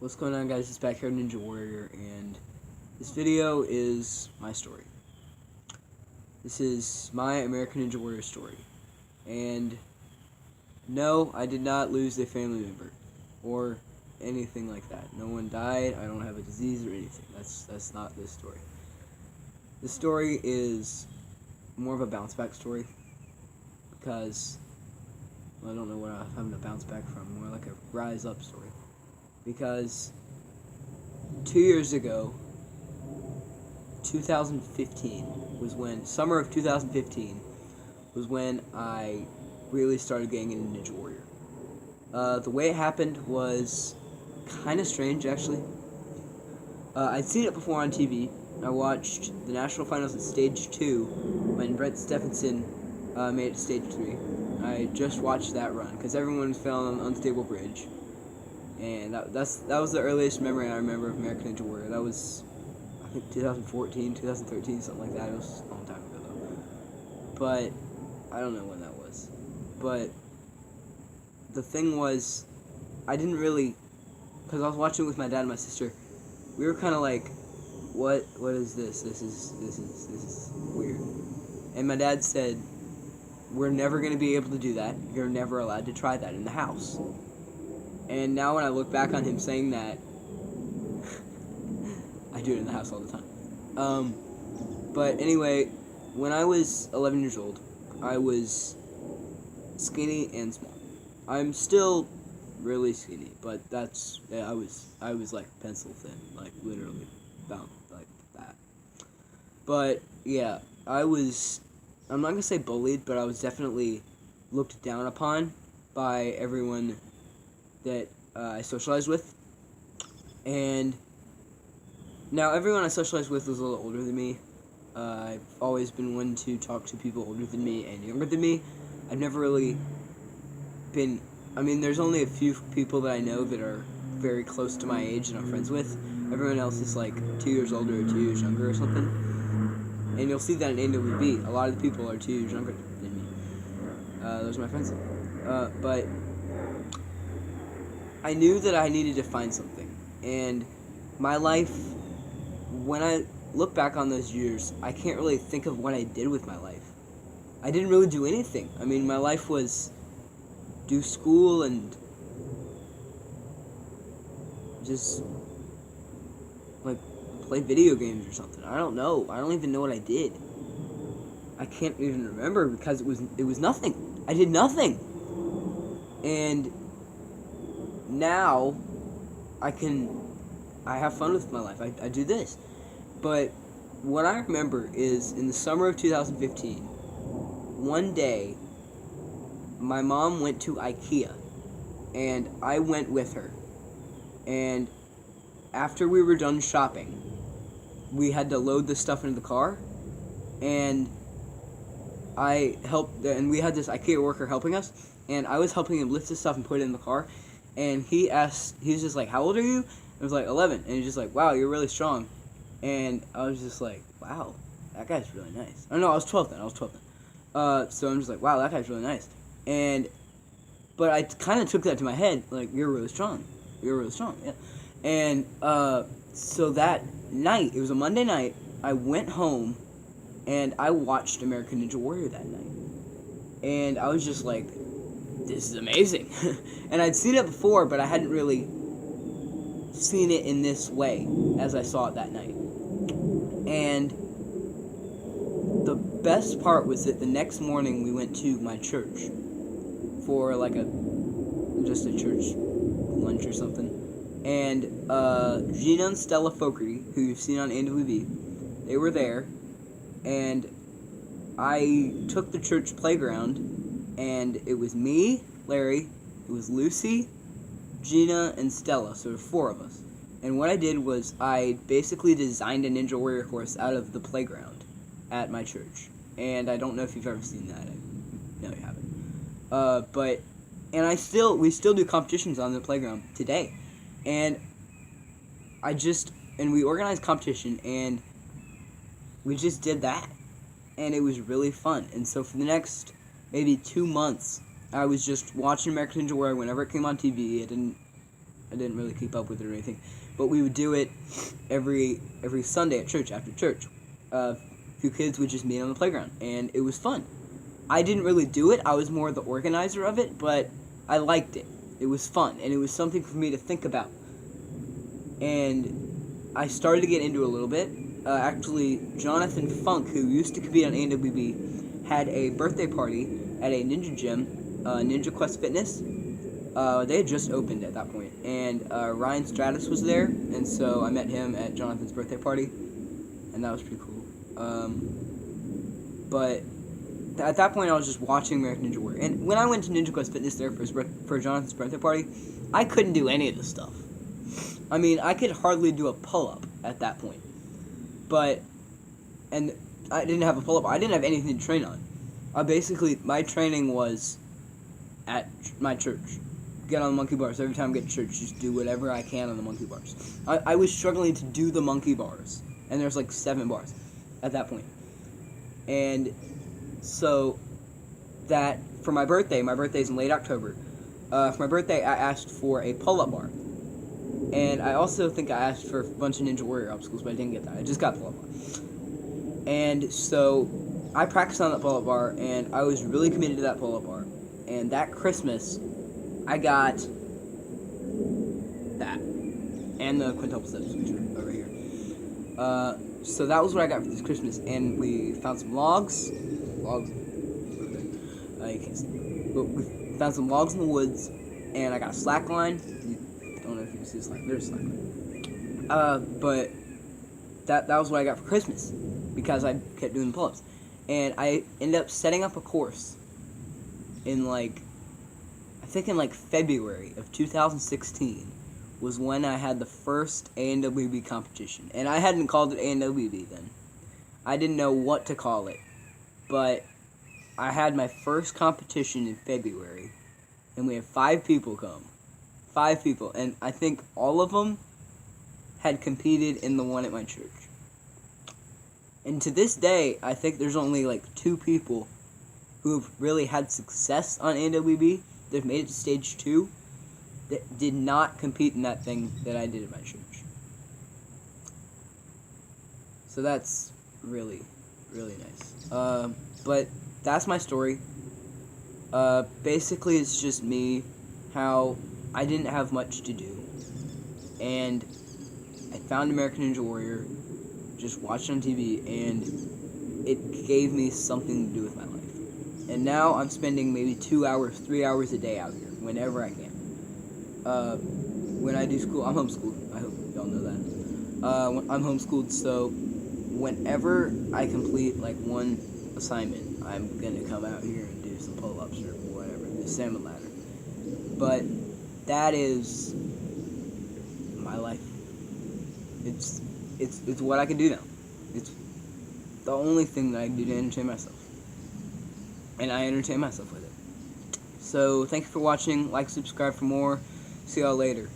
What's going on, guys? It's Backyard Ninja Warrior, and this video is my story. This is my American Ninja Warrior story. And no, I did not lose a family member or anything like that. No one died. I don't have a disease or anything. That's not this story. This story is more of a bounce back story because I don't know where I'm having to bounce back from. More like a rise up story. Because 2 years ago, 2015 was when, summer of 2015 was when I really started getting into Ninja Warrior. The way it happened was kind of strange, actually. I'd seen it before on TV. I watched the National Finals at Stage 2 when Brent Stephenson made it to Stage 3. I just watched that run because everyone fell on an unstable bridge. And that was the earliest memory I remember of American Ninja Warrior. That was, I think, 2014, 2013, something like that. It was a long time ago, though. But I don't know when that was. But the thing was, I didn't really, because I was watching it with my dad and my sister. We were kind of like, what is this? This is weird. And my dad said, we're never going to be able to do that. You're never allowed to try that in the house. And now when I look back on him saying that, I do it in the house all the time. But anyway, when I was 11 years old, I was skinny and small. I'm still really skinny, but I was like pencil thin, like literally about like that. But yeah, I'm not gonna say bullied, but I was definitely looked down upon by everyone that I socialized with. And now everyone I socialized with was a little older than me. I've always been one to talk to people older than me and younger than me. I've never really been, there's only a few people that I know that are very close to my age and I'm friends with. Everyone else is like 2 years older or 2 years younger or something. And you'll see that in AWB. A lot of the people are 2 years younger than me. Those are my friends. But I knew that I needed to find something. And my life, when I look back on those years, I can't really think of what I did with my life. I didn't really do anything. My life was do school and just like play video games or something. I don't know. I don't even know what I did. I can't even remember because it was nothing. I did nothing. And now I have fun with my life. I do this. But what I remember is in the summer of 2015, one day my mom went to IKEA and I went with her. And after we were done shopping, we had to load the stuff into the car, and I helped, and we had this IKEA worker helping us, and I was helping him lift the stuff and put it in the car. And he was just like, how old are you? I was like, 11. And he's just like, wow, you're really strong. And I was just like, wow, that guy's really nice. Oh, no, I was 12 then. So I'm just like, wow, that guy's really nice. But I kind of took that to my head, like, you're really strong. You're really strong, yeah. And so that night, it was a Monday night, I went home, and I watched American Ninja Warrior that night. And I was just like, this is amazing. And I'd seen it before, but I hadn't really seen it in this way as I saw it that night. And the best part was that the next morning we went to my church for like just a church lunch or something. And Gina and Stella Fogarty, who you've seen on AWB, they were there. And I took the church playground, and it was me, Larry, it was Lucy, Gina, and Stella, so there were 4 of us. And what I did was I basically designed a Ninja Warrior course out of the playground at my church. And I don't know if you've ever seen that. No, you haven't. We still do competitions on the playground today. And we organized competition, and we just did that. And it was really fun. And so for the next maybe 2 months, I was just watching American Ninja Warrior whenever it came on TV. I didn't really keep up with it or anything. But we would do it every Sunday at church, after church. A few kids would just meet on the playground, and it was fun. I didn't really do it. I was more the organizer of it, but I liked it. It was fun, and it was something for me to think about. And I started to get into it a little bit. Actually, Jonathan Funk, who used to compete on ANWB, had a birthday party at a ninja gym, Ninja Quest Fitness. They had just opened at that point, and Ryan Stratus was there, and so I met him at Jonathan's birthday party, and that was pretty cool. But at that point, I was just watching American Ninja Warrior, and when I went to Ninja Quest Fitness there for Jonathan's birthday party, I couldn't do any of this stuff. I mean, I could hardly do a pull-up at that point, and I didn't have a pull-up. I didn't have anything to train on. Basically, my training was at my church. Get on the monkey bars. Every time I get to church, just do whatever I can on the monkey bars. I was struggling to do the monkey bars, and there's like 7 bars at that point. And so that, for my birthday's in late October, for my birthday I asked for a pull-up bar. And I also think I asked for a bunch of Ninja Warrior obstacles, but I didn't get that. I just got the pull-up bar. And so I practiced on that pull-up bar, and I was really committed to that pull-up bar. And that Christmas, I got that. And the quintuple steps, which are over here. So that was what I got for this Christmas. And we found some logs. You can't see. But we found some logs in the woods, and I got a slack line. I don't know if you can see the slack. There's a slack line. But that was what I got for Christmas, because I kept doing the pull-ups. And I ended up setting up a course in in February of 2016 was when I had the first ANWB competition. And I hadn't called it ANWB then. I didn't know what to call it. But I had my first competition in February, and we had 5 people come. 5 people, and I think all of them had competed in the one at my church. And to this day, I think there's only 2 people who've really had success on ANWB. They've made it to stage 2 that did not compete in that thing that I did at my church. So that's really, really nice. But that's my story. Basically, it's just me, how I didn't have much to do, and I found American Ninja Warrior, just watched it on TV, and it gave me something to do with my life. And now I'm spending maybe 2 hours, 3 hours a day out here, whenever I can. When I do school, I'm homeschooled. I hope y'all know that. I'm homeschooled, so whenever I complete one assignment, I'm gonna come out here and do some pull-ups or whatever, the salmon ladder. But that is my life. It's what I can do now. It's the only thing that I can do to entertain myself. And I entertain myself with it. So, thank you for watching. Like, subscribe for more. See y'all later.